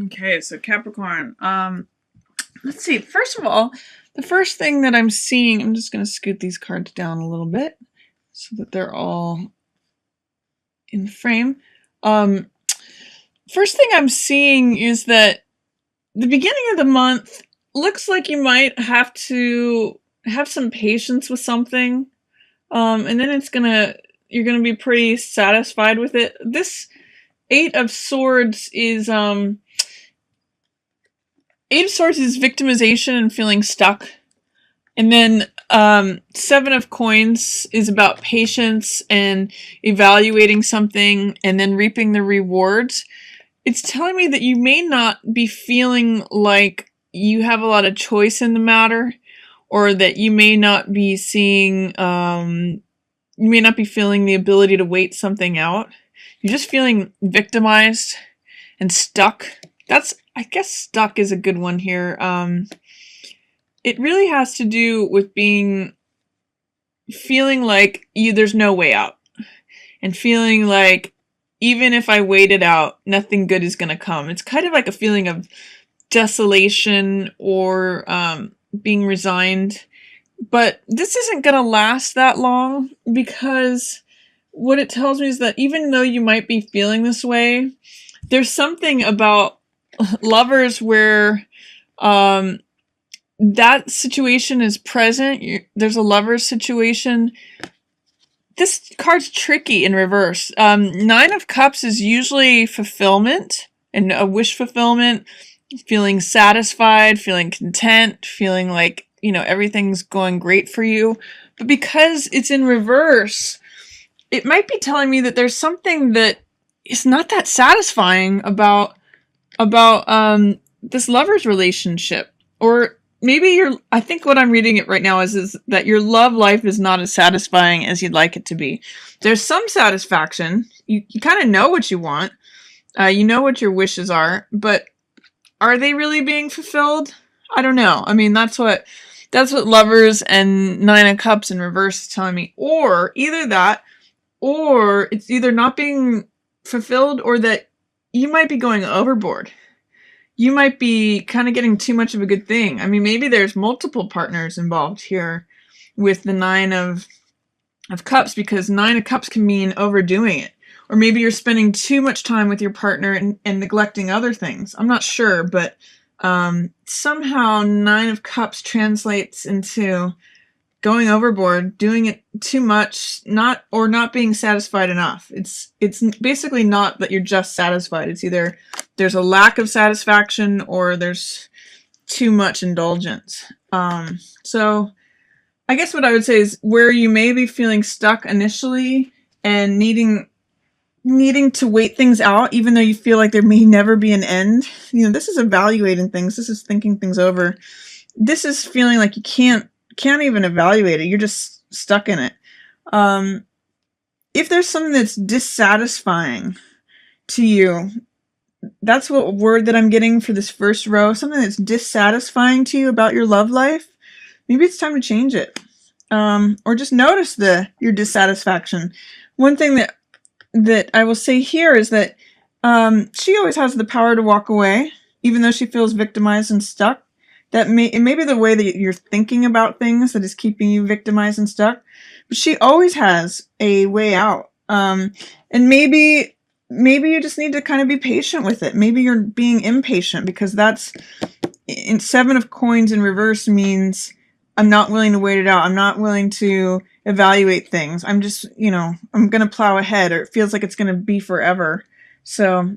Okay, so Capricorn. Let's see. First of all, the first thing that I'm seeing, I'm just going to scoot these cards down a little bit so that they're all in the frame. First thing I'm seeing is that the beginning of the month looks like you might have to have some patience with something. And then you're gonna be pretty satisfied with it. This Eight of Swords is victimization and feeling stuck. And then Seven of Coins is about patience and evaluating something and then reaping the rewards. It's telling me that you may not be feeling like you have a lot of choice in the matter, or that you may not be seeing, you may not be feeling the ability to wait something out. You're just feeling victimized and stuck. I guess stuck is a good one here. It really has to do with feeling like there's no way out, and feeling like even if I wait it out, nothing good is going to come. It's kind of like a feeling of desolation or being resigned. But this isn't going to last that long, because what it tells me is that even though you might be feeling this way, there's something about lovers where that situation is present. There's a lover's situation. This card's tricky in reverse. Nine of Cups is usually fulfillment and a wish fulfillment, feeling satisfied, feeling content, feeling like, everything's going great for you. But because it's in reverse, it might be telling me that there's something that is not that satisfying about this lover's relationship. Or maybe I think what I'm reading it right now is that your love life is not as satisfying as you'd like it to be. There's some satisfaction. You kind of know what you want. You know what your wishes are, but are they really being fulfilled? I don't know. I mean, that's what Lovers and Nine of Cups in reverse is telling me. Or either that, or it's either not being fulfilled, or that you might be going overboard. You might be kind of getting too much of a good thing. I mean, maybe there's multiple partners involved here with the Nine of Cups, because Nine of Cups can mean overdoing it. Or maybe you're spending too much time with your partner and neglecting other things. I'm not sure, but somehow Nine of Cups translates into going overboard, doing it too much, not being satisfied enough. It's basically not that you're just satisfied. It's either there's a lack of satisfaction or there's too much indulgence. So I guess what I would say is where you may be feeling stuck initially and needing to wait things out, even though you feel like there may never be an end. This is evaluating things. This is thinking things over. This is feeling like you can't even evaluate it. You're just stuck in it. If there's something that's dissatisfying to you, that's what word that I'm getting for this first row. Something that's dissatisfying to you about your love life. Maybe it's time to change it. Or just notice your dissatisfaction. One thing that I will say here is that she always has the power to walk away, even though she feels victimized and stuck. It may be the way that you're thinking about things that is keeping you victimized and stuck, but she always has a way out. And maybe you just need to kind of be patient with it. Maybe you're being impatient, because that's in Seven of Coins in reverse means I'm not willing to wait it out. I'm not willing to evaluate things. I'm just, I'm going to plow ahead, or it feels like it's going to be forever. So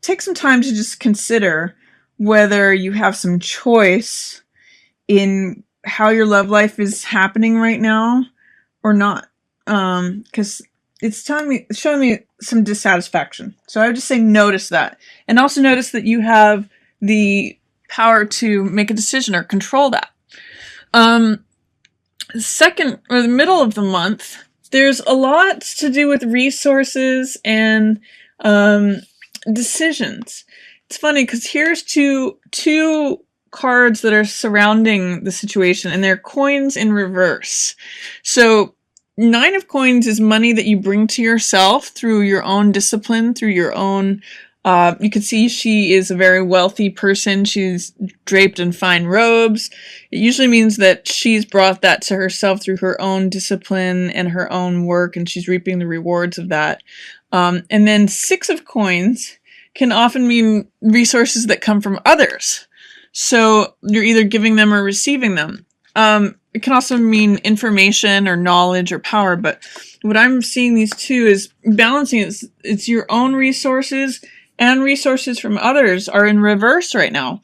take some time to just consider whether you have some choice in how your love life is happening right now or not. Because it's showing me some dissatisfaction. So I would just say notice that. And also notice that you have the power to make a decision or control that. Second, or the middle of the month, there's a lot to do with resources and decisions. It's funny because here's two cards that are surrounding the situation, and they're coins in reverse. So Nine of Coins is money that you bring to yourself through your own discipline, through your own You can see she is a very wealthy person. She's draped in fine robes. It usually means that she's brought that to herself through her own discipline and her own work, and she's reaping the rewards of that. And then Six of Coins can often mean resources that come from others. So you're either giving them or receiving them. It can also mean information or knowledge or power, but what I'm seeing these two is balancing. It's your own resources and resources from others are in reverse right now.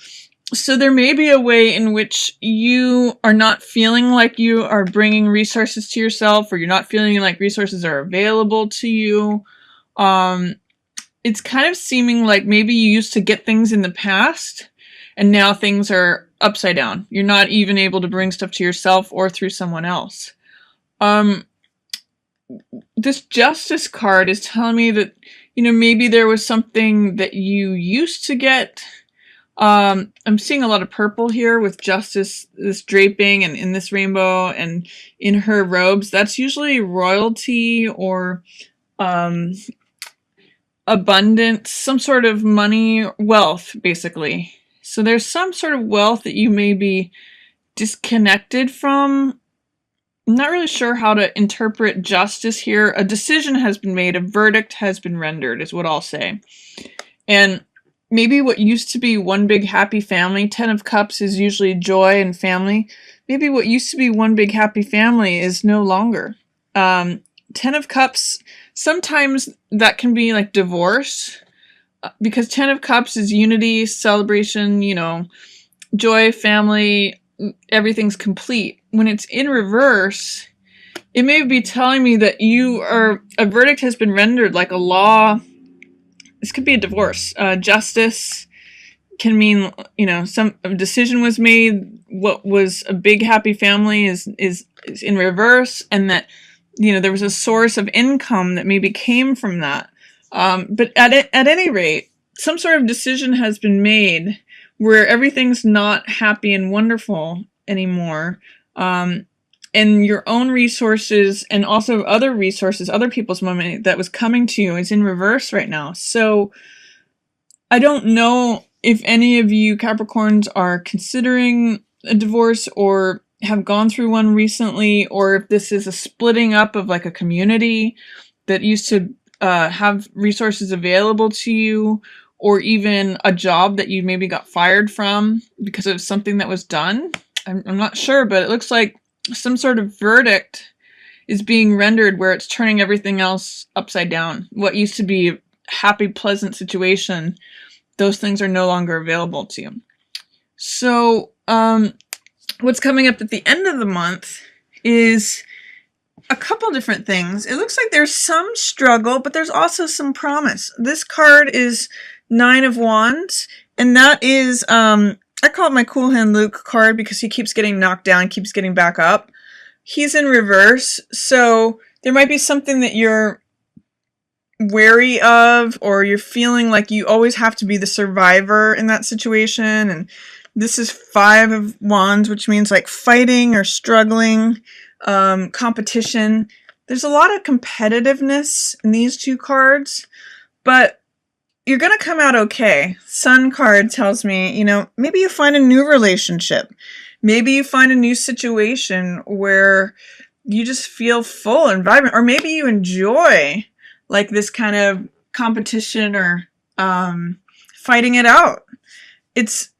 So there may be a way in which you are not feeling like you are bringing resources to yourself, or you're not feeling like resources are available to you. It's kind of seeming like maybe you used to get things in the past and now things are upside down. You're not even able to bring stuff to yourself or through someone else. This Justice card is telling me that, maybe there was something that you used to get. I'm seeing a lot of purple here with Justice, this draping and in this rainbow and in her robes. That's usually royalty or abundance, some sort of money, wealth, basically. So there's some sort of wealth that you may be disconnected from. I'm not really sure how to interpret justice here. A decision has been made, a verdict has been rendered, is what I'll say. And maybe what used to be one big happy family, 10 of Cups is usually joy and family. Maybe what used to be one big happy family is no longer. 10 of Cups, sometimes that can be like divorce, because 10 of Cups is unity, celebration, joy, family, everything's complete. When it's in reverse, it may be telling me that a verdict has been rendered, like a law. This could be a divorce. Justice can mean, a decision was made. What was a big happy family is in reverse, and that, there was a source of income that maybe came from that. But at any rate, some sort of decision has been made where everything's not happy and wonderful anymore. And your own resources and also other resources, other people's money that was coming to you is in reverse right now. So I don't know if any of you Capricorns are considering a divorce or have gone through one recently, or if this is a splitting up of like a community that used to have resources available to you, or even a job that you maybe got fired from because of something that was done. I'm not sure, but it looks like some sort of verdict is being rendered where it's turning everything else upside down. What used to be a happy, pleasant situation, those things are no longer available to you. So what's coming up at the end of the month is a couple different things. It looks like there's some struggle, but there's also some promise. This card is 9 of Wands, and that is, I call it my Cool Hand Luke card because he keeps getting knocked down, keeps getting back up. He's in reverse, so there might be something that you're wary of, or you're feeling like you always have to be the survivor in that situation. And this is 5 of Wands, which means like fighting or struggling, competition. There's a lot of competitiveness in these two cards, but you're going to come out okay. Sun card tells me, maybe you find a new relationship. Maybe you find a new situation where you just feel full and vibrant, or maybe you enjoy like this kind of competition or fighting it out. It's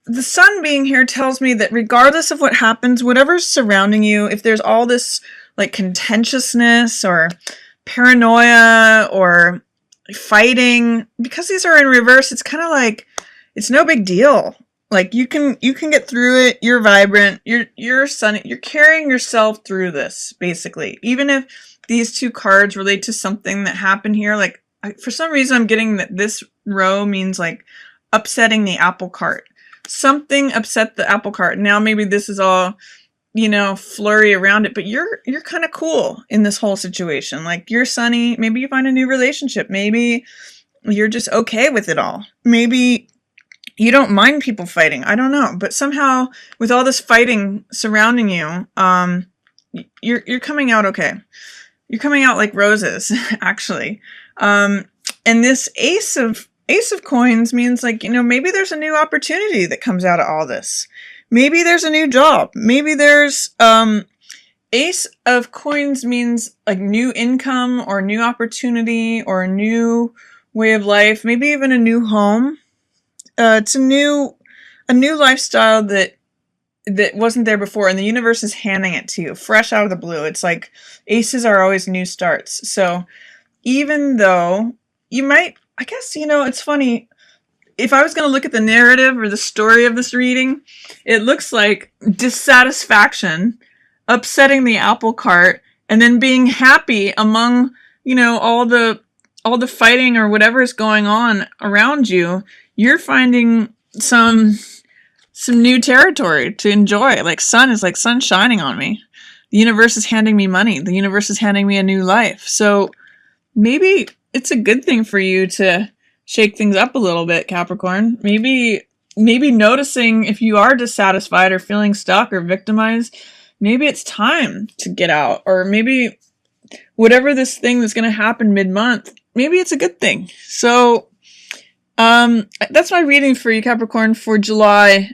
the sun being here tells me that regardless of what happens, whatever's surrounding you, if there's all this like contentiousness or paranoia or fighting, because these are in reverse, it's kind of like it's no big deal. Like you can get through it. You're vibrant. You're sunny. You're carrying yourself through this, basically. Even if these two cards relate to something that happened here, like for some reason I'm getting that this row means like upsetting the apple cart. Something upset the apple cart. Now maybe this is all, flurry around it, but you're kind of cool in this whole situation. Like you're sunny. Maybe you find a new relationship. Maybe you're just okay with it all. Maybe you don't mind people fighting. I don't know. But somehow with all this fighting surrounding you, you're coming out okay. You're coming out like roses, actually. And this Ace of Ace of Coins means, like, maybe there's a new opportunity that comes out of all this. Maybe there's a new job. Maybe there's, Ace of Coins means like new income or new opportunity or a new way of life. Maybe even a new home. It's a new lifestyle that wasn't there before, and the universe is handing it to you fresh out of the blue. It's like aces are always new starts. So even though you might, I guess, it's funny. If I was going to look at the narrative or the story of this reading, it looks like dissatisfaction, upsetting the apple cart, and then being happy among, all the fighting or whatever is going on around you. You're finding some new territory to enjoy. Like sun shining on me. The universe is handing me money. The universe is handing me a new life. So maybe it's a good thing for you to shake things up a little bit, Capricorn. Maybe noticing if you are dissatisfied or feeling stuck or victimized, maybe it's time to get out. Or maybe whatever this thing that's going to happen mid-month, maybe it's a good thing. So that's my reading for you, Capricorn, for July.